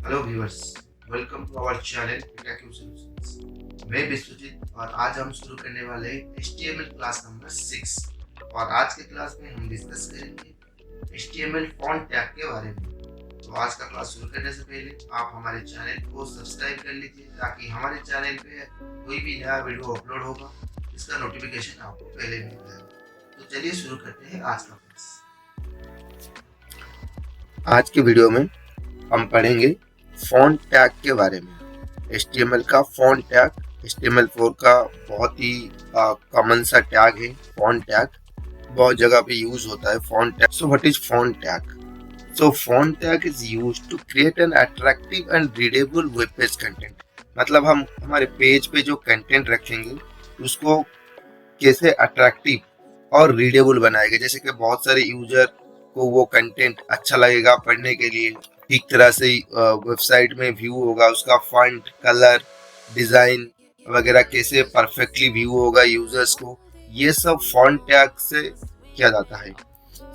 Hello viewers, welcome to our channel technical solutions. मैं विश्वजीत और आज हम शुरू करने वाले हैं HTML क्लास नंबर 6। और आज के क्लास में हम डिस्कस करेंगे HTML फॉन्ट टैग के बारे में। तो आज का क्लास शुरू करने से पहले आप हमारे चैनल को सब्सक्राइब कर लीजिए ताकि हमारे चैनल पे कोई भी नया वीडियो अपलोड होगा इसका नोटिफिकेशन आपको पहले मिल जाएगा। तो चलिए शुरू करते हैं आज का क्लास। आज के वीडियो में हम पढ़ेंगे फॉन्ट टैग के बारे में। HTML का फॉन्ट टैग HTML4 का बहुत ही कॉमन सा टैग है। फॉन्ट टैग बहुत जगह पे यूज होता है font tag. So what is font tag? So font tag is used to create an attractive and readable web page content. मतलब हम हमारे पेज पे जो कंटेंट रखेंगे उसको कैसे अट्रैक्टिव और रीडेबल बनाएगा, जैसे कि बहुत सारे यूजर को वो कंटेंट अच्छा लगेगा पढ़ने के लिए, ठीक तरह से वेबसाइट में व्यू होगा, उसका फॉन्ट, कलर, डिजाइन वगैरह कैसे परफेक्टली व्यू होगा यूजर्स को, ये सब फॉन्ट टैग से किया जाता है।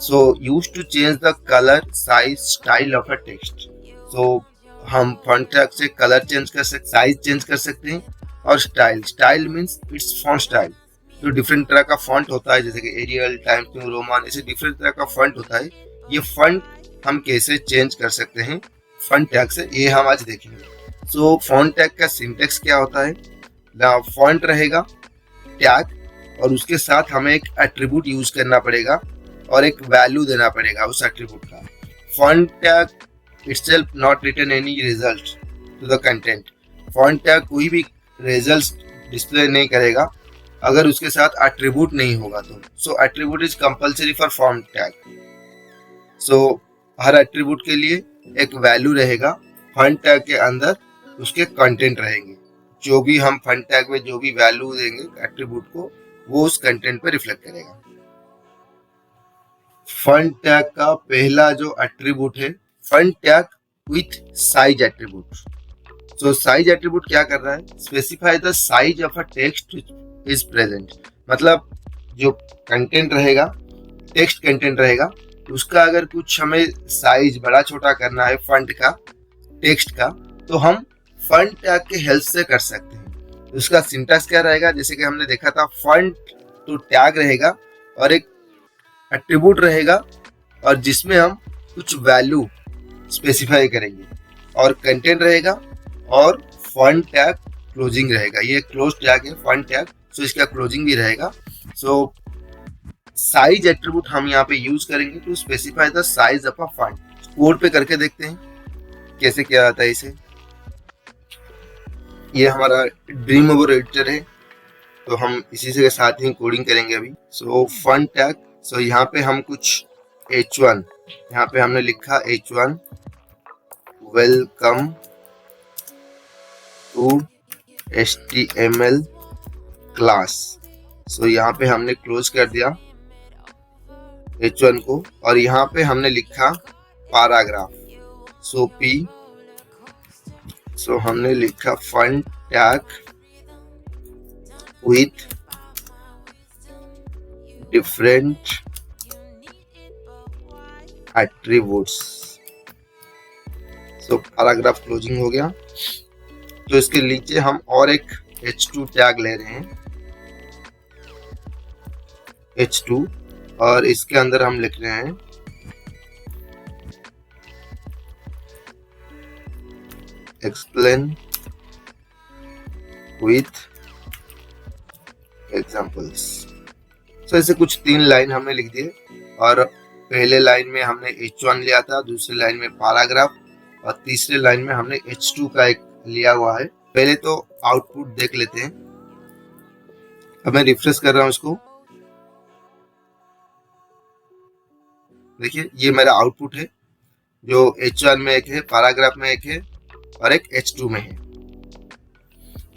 So use to change the colour, size, style of a text. So हम फॉन्ट टैग से कलर चेंज कर सकते, साइज चेंज कर सकते हैं, और style means it's font style. जो डिफरेंट तरह का फॉन्ट होता है, जैसे कि एरियल, टाइम्स न्यू रोमन, ऐसे डिफरेंट तरह का फॉन्ट होता है। ये फॉन्ट हम कैसे चेंज कर सकते हैं फॉन्ट टैग से, ये हम आज देखेंगे। सो फॉन्ट टैग का सिंटेक्स क्या होता है? फॉन्ट रहेगा टैग, और उसके साथ हमें एक एट्रीब्यूट यूज करना पड़ेगा और एक वैल्यू देना पड़ेगा उस एट्रीब्यूट का। Font tag itself not return any result to the content. Font tag कोई भी रिजल्ट डिस्प्ले नहीं करेगा अगर उसके साथ एट्रीब्यूट नहीं होगा तो। So attribute is compulsory for font tag. So हर एट्रीब्यूट के लिए एक वैल्यू रहेगा, फॉन्ट टैग के अंदर उसके कंटेंट रहेंगे। जो भी हम फॉन्ट टैग में जो भी वैल्यू देंगे एट्रीब्यूट को, वो उस कंटेंट पे रिफ्लेक्ट करेगा। फॉन्ट टैग का पहला जो एट्रीब्यूट है, font tag with size attribute. So size attribute क्या कर रहा है? Specify the size of a text is present. मतलब जो कंटेंट रहेगा, टेक्स्ट कंटेंट रहेगा, उसका अगर कुछ हमें साइज बड़ा छोटा करना है फॉन्ट का, टेक्स्ट का, तो हम फॉन्ट टैग के हेल्प से कर सकते हैं। उसका सिंटैक्स क्या रहेगा? जैसे कि हमने देखा था, फॉन्ट तो टैग रहेगा और एक एट्रीब्यूट रहेगा, और जिसमें हम कुछ वैल्यू स्पेसिफाई करेंगे, और कंटेंट रहेगा, और फॉन्ट टैग क्लोजिंग रहेगा। ये क्लोज टैग है फॉन्ट टैग, सो इसका क्लोजिंग भी रहेगा। सो साइज एट्रीब्यूट हम यहाँ पे यूज करेंगे to specify the size of a font. Code पे करके देखते हैं कैसे किया जाता है इसे। ये हमारा ड्रीमवेवर एडिटर है, तो हम इसी से साथ ही कोडिंग करेंगे अभी। सो फॉन्ट टैग, सो यहाँ पे हम कुछ H1, यहाँ पे हमने लिखा H1 welcome to HTML class. So यहाँ पे हमने क्लोज कर दिया H1 को, और यहाँ पे हमने लिखा पैराग्राफ। सो P, सो हमने लिखा font tag with different attributes. So paragraph closing हो गया। तो इसके नीचे हम और एक H2 टैग ले रहे हैं, H2, और इसके अंदर हम लिख रहे हैं एक्सप्लेन विथ एग्जांपल्स। सो ऐसे कुछ 3 लाइन हमने लिख दिए, और पहले लाइन में हमने H1 लिया था, दूसरी लाइन में पैराग्राफ, और तीसरे लाइन में हमने H2 का एक लिया हुआ है। पहले तो आउटपुट देख लेते हैं। अब मैं रिफ्रेश कर रहा हूं इसको। देखिए ये मेरा आउटपुट है, जो H1 में एक है, पैराग्राफ में एक है, और एक H2 में है।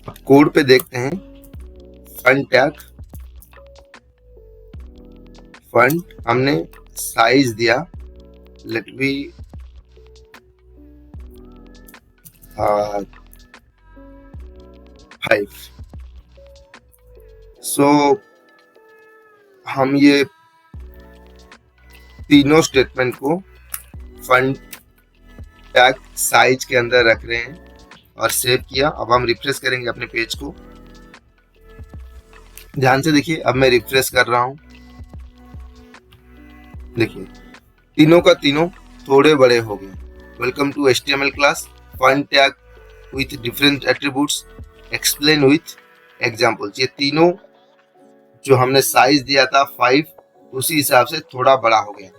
अब कोड पे देखते हैं। फॉन्ट टैग, फॉन्ट हमने साइज दिया, लेट बी 5। सो हम ये तीनों स्टेटमेंट को फॉन्ट टैग साइज के अंदर रख रहे हैं और सेव किया। अब हम रिफ्रेश करेंगे अपने पेज को। ध्यान से देखिए, अब मैं रिफ्रेश कर रहा हूं। देखिए तीनों का तीनों थोड़े बड़े हो गए। Welcome to HTML class, font tag with different attributes, explain with examples. ये तीनों जो हमने साइज दिया था 5, उसी हिसाब से थोड़ा बड़ा हो गया।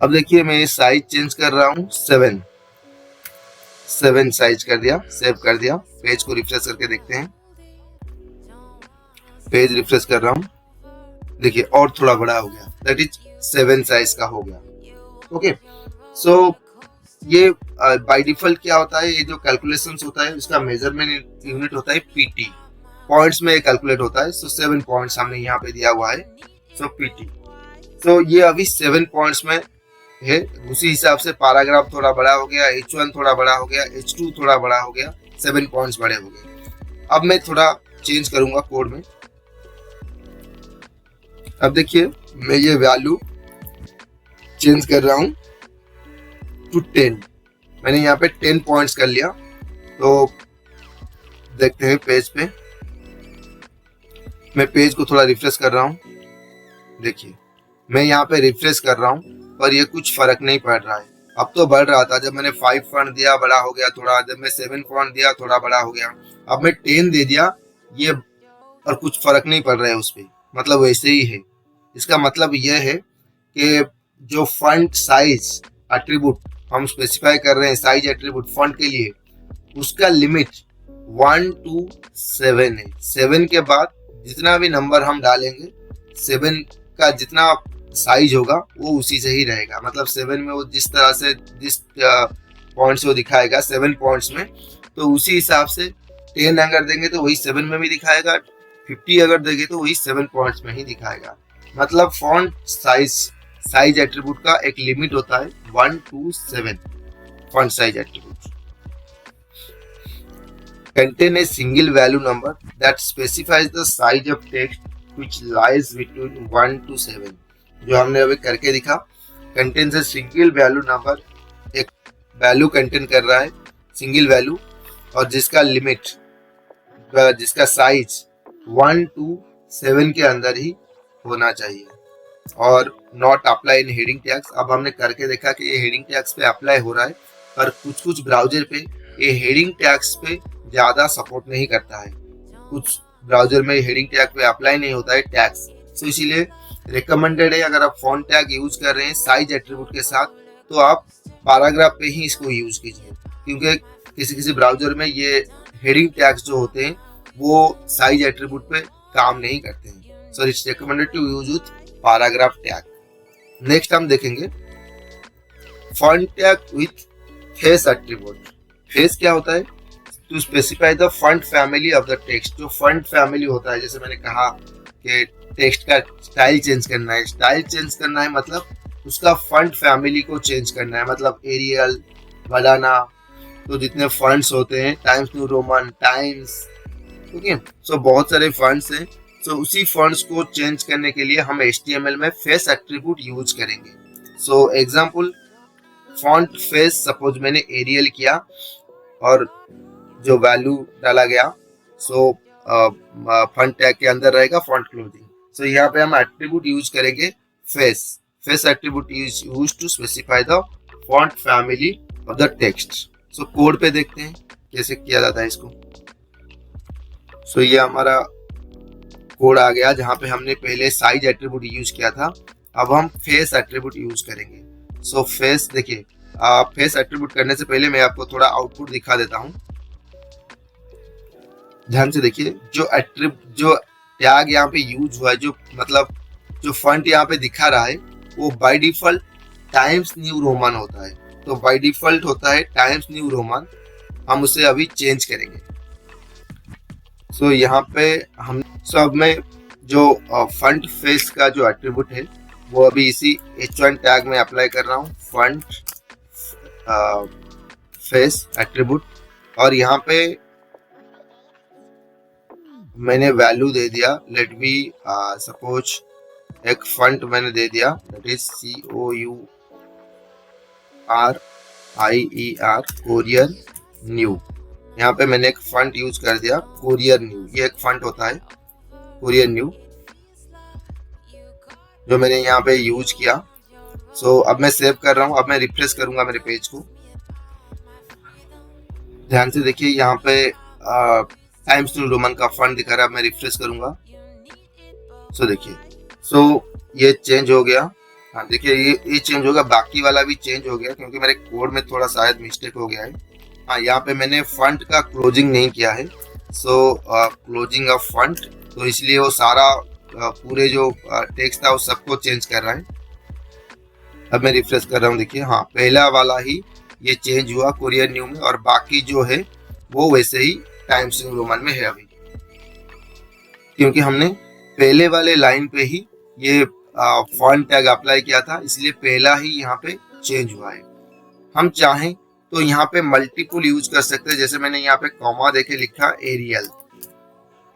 अब देखिए मैं ये साइज चेंज कर रहा हूँ 7 साइज कर दिया, सेव कर दिया। पेज को रिफ्रेश करके देखते हैं। पेज रिफ्रेश कर रहा हूँ, देखिए और थोड़ा बड़ा हो गया, दैट इज 7 साइज का हो गया। ओके, सो ये बाय डिफॉल्ट क्या होता है, ये जो कैलकुलेशंस होता है उसका मेजरमेंट यूनिट होता है PT, पॉइंट्स में कैलकुलेट होता है। सो 7 पॉइंट्स हमने यहाँ पे दिया हुआ है, सो PT। सो ये अभी 7 पॉइंट्स में है, उसी हिसाब से पैराग्राफ थोड़ा बड़ा हो गया, H1 थोड़ा बड़ा हो गया, H2 थोड़ा बड़ा हो गया, 7 पॉइंट्स बड़े हो गए। अब मैं थोड़ा चेंज करूंगा कोड में। अब देखिए मैं ये वैल्यू चेंज कर रहा हूं टू 10। मैंने यहाँ पे 10 पॉइंट्स कर लिया। तो देखते हैं पेज पे, मैं पेज को थोड़ा रिफ्रेश कर रहा हूँ। देखिए मैं यहाँ पे रिफ्रेश कर रहा हूँ पर ये कुछ फर्क नहीं पड़ रहा है। अब तो बढ़ रहा था, जब मैंने 5 फॉन्ट दिया बड़ा हो गया थोड़ा, जब मैं 7 फॉन्ट दिया थोड़ा बड़ा हो गया, अब मैं 10 दे दिया ये, और कुछ फर्क नहीं पड़ रहा है उस पर, मतलब वैसे ही है। इसका मतलब यह है कि जो फॉन्ट साइज एट्रीब्यूट हम स्पेसिफाई कर रहे हैं, साइज एट्रीब्यूट फॉन्ट के लिए, उसका लिमिट 1 to 7 है। 7 के बाद जितना भी नंबर हम डालेंगे, 7 का जितना साइज होगा वो उसी से ही रहेगा। मतलब 7 में वो जिस तरह से जिस पॉइंट्स वो दिखाएगा 7 पॉइंट्स में, तो उसी हिसाब से 10 अगर देंगे तो वही 7 में भी दिखाएगा, 50 अगर देंगे तो वही 7 पॉइंट्स में ही दिखाएगा। मतलब फॉन्ट साइज एट्रीब्यूट का एक लिमिट होता है 1 to 7 font size attribute. Contain a single value number that specifies the size of text which lies between 1 to 7। जो हमने अभी करके दिखा, कंटेन से सिंगल वैल्यू नंबर, एक वैल्यू कंटेन कर रहा है सिंगल वैल्यू, और जिसका लिमिट, जिसका साइज 1 to 7 के अंदर ही होना चाहिए, और not apply in heading tags. अब हमने करके देखा कि ये हेडिंग टैग्स पे अप्लाई हो रहा है, पर कुछ ब्राउजर पे ये हेडिंग टैग्स पे ज्यादा सपोर्ट नहीं करता है। कुछ ब्राउजर में हेडिंग टैग पे अप्लाई नहीं होता है टैग्स, तो इसीलिए रिकमेंडेड है अगर आप फॉन्ट टैग यूज कर रहे हैं साइज एट्रीब्यूट के साथ, तो आप पैराग्राफ पे ही इसको यूज कीजिए, क्योंकि किसी ब्राउजर में ये हेडिंग टैग्स जो होते हैं वो साइज एट्रीब्यूट पे काम नहीं करते हैं। So it's recommended to use with paragraph tag. Next हम देखेंगे font tag with face attribute. Face क्या होता है? To specify the font family of the text. जो फॉन्ट फैमिली होता है, जैसे मैंने कहा कि टेक्स्ट का स्टाइल चेंज करना है, स्टाइल चेंज करना है मतलब उसका फॉन्ट फैमिली को चेंज करना है, मतलब एरियल, बनाना, तो जितने फॉन्ट्स होते हैं, Times New Roman, Times, okay, so बहुत सारे फॉन्ट्स हैं। सो उसी फॉन्ट्स को चेंज करने के लिए हम HTML में फेस एट्रीब्यूट यूज करेंगे। So example, font face, suppose मैंने एरियल किया और जो वैल्यू डाला गया, सो फॉन्ट टैग के अंदर रहेगा फॉन्ट क्लोथिंग। सो यहाँ पे हम एट्रीब्यूट यूज करेंगे face attribute use to specify the font family of the text. So code पे देखते हैं कैसे किया जाता है इसको। सो ये हमारा कोड आ गया जहाँ पे हमने पहले साइज एट्रीब्यूट यूज किया था, अब हम फेस एट्रीब्यूट यूज करेंगे। सो फेस, देखिए फेस एट्रीब्यूट करने से पहले मैं आपको थोड़ा आउटपुट दिखा देता हूँ। ध्यान से देखिए, जो टैग यहाँ पे यूज हुआ है, जो मतलब जो फॉन्ट यहाँ पे दिखा रहा है, वो by default times New Roman होता है। तो बाय डिफॉल्ट होता है टाइम्स न्यू रोमन, हम उसे अभी चेंज करेंगे। सो यहाँ पे हम अब मैं जो फॉन्ट फेस का जो एट्रीब्यूट है वो अभी इसी H1 टैग में अप्लाई कर रहा हूँ, फॉन्ट फेस एट्रीब्यूट, और यहाँ पे मैंने वैल्यू दे दिया, लेट बी सपोज एक फॉन्ट मैंने दे दिया, that is COUR IER courier new. यहाँ पे मैंने एक फंट यूज कर दिया कोरियर न्यू, ये एक फंट होता है कोरियर न्यू जो मैंने यहाँ पे यूज किया। सो अब मैं सेव कर रहा हूँ, अब मैं रिफ्रेश करूंगा मेरे पेज को। ध्यान से देखिए यहाँ पे टाइम्स न्यू रोमन का फंट दिखा रहा है। अब मैं रिफ्रेश करूंगा, सो देखिए, सो ये चेंज हो गया। हाँ देखिए ये चेंज हो गया, बाकी वाला भी चेंज हो गया क्योंकि मेरे कोड में थोड़ा शायद मिस्टेक हो गया है। हाँ यहाँ पे मैंने फंट का क्लोजिंग नहीं किया है, सो क्लोजिंग ऑफ फंट, तो इसलिए वो सारा पूरे जो टेक्स्ट था वो सबको चेंज कर रहा है। अब मैं रिफ्रेश कर रहा हूँ, देखिए हाँ पहला वाला ही ये चेंज हुआ कोरियर न्यू में, और बाकी जो है वो वैसे ही टाइम्स न्यू रोमन में है अभी, क्योंकि हमने पहले वाले लाइन पे ही ये फॉन्ट टैग अप्लाई किया था, इसलिए पहला ही यहाँ पे चेंज हुआ है। हम चाहें तो यहाँ पे मल्टीपल यूज कर सकते हैं, जैसे मैंने यहाँ पे कॉमा देके लिखा एरियल,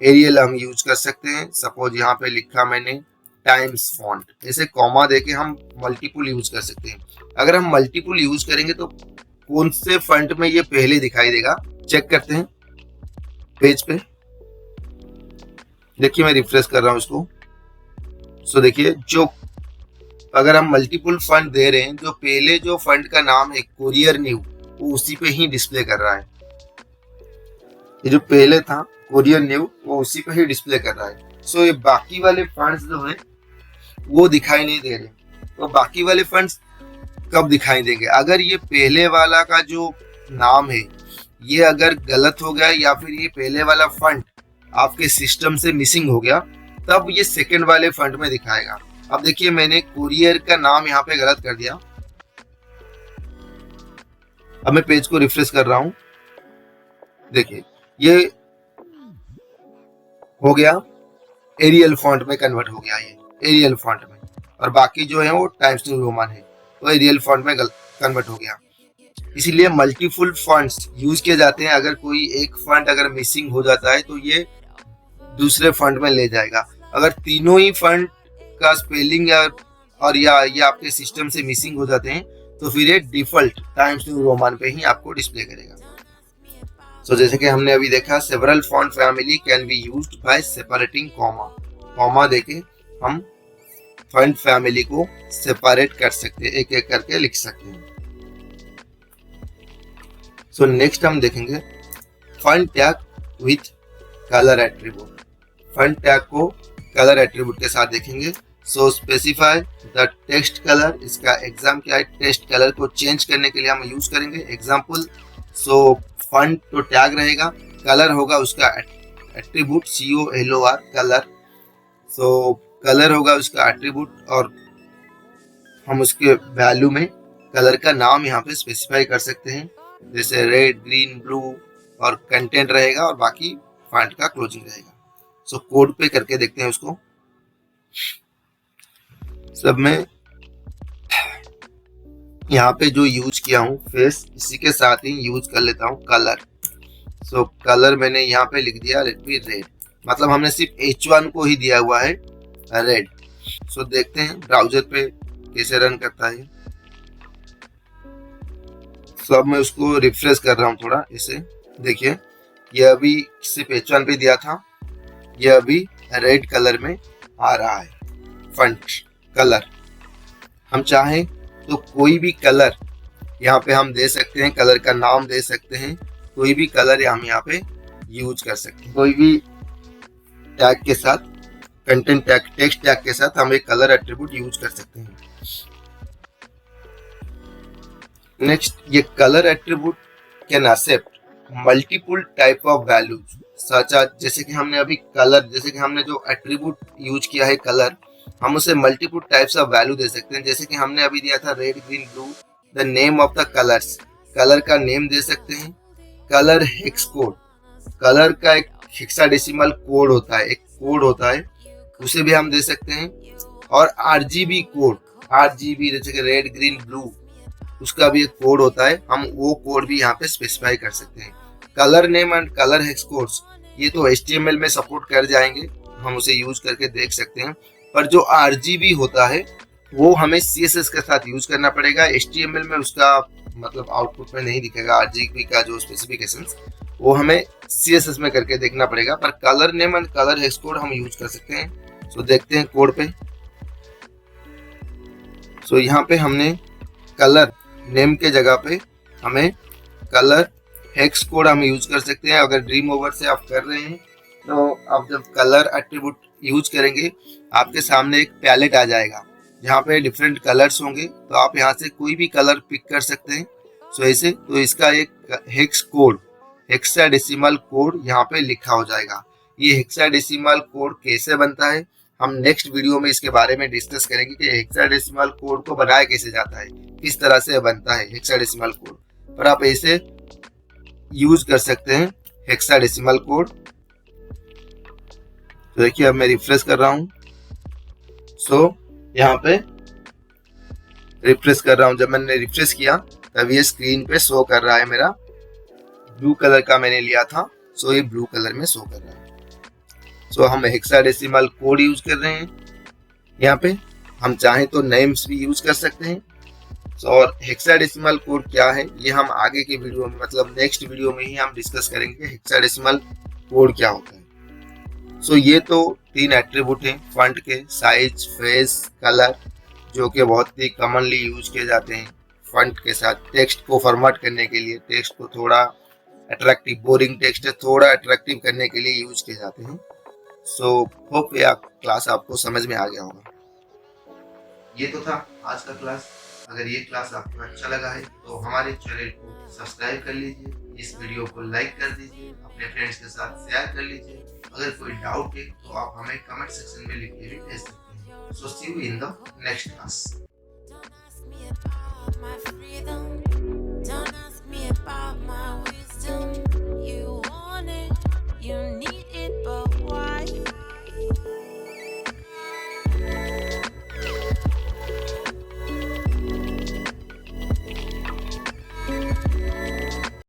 एरियल हम यूज कर सकते हैं। सपोज यहाँ पे लिखा मैंने टाइम्स फॉन्ट, ऐसे कॉमा देके हम मल्टीपल यूज कर सकते हैं। अगर हम मल्टीपल यूज करेंगे तो कौन से फॉन्ट में ये पहले दिखाई देगा, चेक करते हैं पेज पे। देखिए मैं रिफ्रेश कर रहा हूँ इसको, सो देखिए जो अगर हम मल्टीपल फंड दे रहे हैं, जो पहले जो फंड का नाम है कोरियर न्यू वो उसी पे ही डिस्प्ले कर रहा है। ये जो पहले था कोरियर न्यू वो उसी पे ही डिस्प्ले कर रहा है। सो ये बाकी वाले फंड्स जो है वो दिखाई नहीं दे रहे। तो बाकी वाले फंड्स कब दिखाई देंगे? अगर ये पहले वाला का जो नाम है ये अगर गलत हो गया या फिर ये पहले वाला फंड आपके सिस्टम से मिसिंग हो गया, तब ये सेकंड वाले फंड में दिखाएगा। अब देखिए मैंने कुरियर का नाम यहाँ पे गलत कर दिया। अब मैं पेज को रिफ्रेश कर रहा हूं, देखिए ये हो गया एरियल फॉन्ट में कन्वर्ट हो गया, ये एरियल फॉन्ट में, और बाकी जो है वो टाइम्स न्यू रोमन है तो एरियल फॉन्ट में कन्वर्ट हो गया। इसीलिए मल्टीपल फॉन्ट्स यूज किए जाते हैं। अगर कोई एक फॉन्ट अगर मिसिंग हो जाता है तो ये दूसरे फॉन्ट में ले जाएगा। अगर तीनों ही फॉन्ट का स्पेलिंग और ये आपके सिस्टम से मिसिंग हो जाते हैं तो फिर ये डिफॉल्ट टाइम्स न्यू रोमन पे ही आपको डिस्प्ले करेगा। सो जैसे कि हमने अभी देखा, several font family can be used by separating comma, comma देके हम फॉन्ट फैमिली को सेपरेट कर सकते हैं, एक एक करके लिख सकते हैं। सो नेक्स्ट हम देखेंगे font tag with colour attribute. Font tag को कलर एट्रीब्यूट के साथ देखेंगे। सो स्पेसिफाई द टेक्स्ट कलर, इसका एग्जाम क्या है, टेक्स्ट कलर को चेंज करने के लिए हम यूज करेंगे एग्जाम्पल। सो फॉन्ट तो टैग रहेगा, कलर होगा उसका एट्रीब्यूट COLOR कलर। सो कलर होगा उसका एट्रीब्यूट और हम उसके वैल्यू में कलर का नाम यहाँ पे स्पेसिफाई कर सकते हैं, जैसे रेड, ग्रीन, ब्लू, और कंटेंट रहेगा और बाकी फॉन्ट का क्लोजिंग रहेगा। सो कोड पे करके देखते हैं उसको। सब में यहाँ पे जो यूज किया हूँ फेस, इसी के साथ ही यूज कर लेता हूँ कलर। सो कलर मैंने यहाँ पे लिख दिया लेट बी रेड, मतलब हमने सिर्फ H1 को ही दिया हुआ है रेड। सो देखते हैं ब्राउजर पे कैसे रन करता है। सो अब मैं उसको रिफ्रेश कर रहा हूँ थोड़ा, इसे देखिए ये अभी सिर्फ H1 पे दिया था, ये अभी रेड कलर में आ रहा है फॉन्ट कलर। हम चाहें तो कोई भी कलर यहाँ पे हम दे सकते हैं, कलर का नाम दे सकते हैं, कोई भी कलर हम यहाँ पे यूज कर सकते हैं। कोई भी टैग के साथ, कंटेंट टैग, टेक्स्ट टैग के साथ हम एक कलर एट्रीब्यूट यूज कर सकते हैं। नेक्स्ट, ये colour attribute can accept multiple type of values such as, जैसे कि हमने अभी कलर, जैसे कि हमने जो एट्रीब्यूट यूज किया है कलर, हम उसे मल्टीपल टाइप्स ऑफ वैल्यू दे सकते हैं। जैसे कि हमने अभी दिया था red, green, blue, the name of the colours, colour का नेम दे सकते हैं। कलर हेक्स कोड, कलर का एक हेक्साडेसिमल कोड होता है, एक कोड होता है, उसे भी हम दे सकते हैं। और RGB कोड, RGB जैसे कि रेड, ग्रीन, ब्लू, उसका भी एक कोड होता है, हम वो कोड भी यहाँ पे स्पेसिफाई कर सकते हैं। Colour name and colour hex codes ये तो HTML में सपोर्ट कर जाएंगे, हम उसे यूज करके देख सकते हैं। पर जो RGB होता है वो हमें CSS के साथ यूज करना पड़ेगा। HTML में उसका मतलब आउटपुट में नहीं दिखेगा RGB का जो स्पेसिफिकेशंस, वो हमें CSS में करके देखना पड़ेगा। पर colour name and colour hex code हम यूज कर सकते हैं। सो देखते हैं कोड पे। सो यहाँ पे हमने कलर नेम के जगह पे हमें कलर हेक्स कोड हम यूज कर सकते हैं। अगर ड्रीम ओवर से आप कर रहे हैं तो आप जब कलर एट्रीब्यूट यूज करेंगे, आपके सामने एक पैलेट आ जाएगा जहाँ पे डिफरेंट कलर्स होंगे, तो आप यहाँ से कोई भी कलर पिक कर सकते हैं। सो ऐसे तो इसका एक हेक्स कोड, हेक्साडेसिमल कोड यहाँ पे लिखा हो जाएगा। ये हेक्साडेसिमल कोड कैसे बनता है हम नेक्स्ट वीडियो में इसके बारे में डिस्कस करेंगे कि हेक्साडेसिमल कोड को बनाया कैसे जाता है, किस तरह से बनता है हेक्साडेसिमल कोड। पर आप ऐसे यूज कर सकते हैं हेक्साडेसिमल कोड। तो देखिए अब मैं रिफ्रेश कर रहा हूँ। सो यहाँ पे रिफ्रेश कर रहा हूँ। जब मैंने रिफ्रेश किया तब ये स्क्रीन पे शो कर रहा है मेरा ब्लू कलर का मैंने लिया था, सो ये ब्लू कलर में शो कर रहा है। सो हम हेक्साडेसिमल कोड यूज कर रहे हैं। यहाँ पे हम चाहें तो नेम्स भी यूज कर सकते हैं। और हेक्साडेसिमल कोड क्या है ये हम आगे के वीडियो में, मतलब नेक्स्ट वीडियो में ही हम डिस्कस करेंगे हेक्साडेसिमल कोड क्या होता है। सो ये तो 3 एट्रीब्यूट हैं फॉन्ट के, साइज, फेस, कलर, जो कि बहुत ही कॉमनली यूज किए जाते हैं फॉन्ट के साथ टेक्स्ट को फॉर्मेट करने के लिए। टेक्स्ट को थोड़ा अट्रैक्टिव, बोरिंग टेक्स्ट है थोड़ा अट्रैक्टिव करने के लिए यूज किए जाते हैं। सो होप ये क्लास आपको समझ में आ गया होगा। ये तो था आज का क्लास। अगर ये क्लास आपको अच्छा लगा है तो हमारे चैनल को सब्सक्राइब कर लीजिए, इस वीडियो को लाइक कर दीजिए, अपने फ्रेंड्स के साथ शेयर कर लीजिए। अगर कोई डाउट है तो आप हमें कमेंट सेक्शन में लिख के भी भेज सकते हैं। So see you in the next class.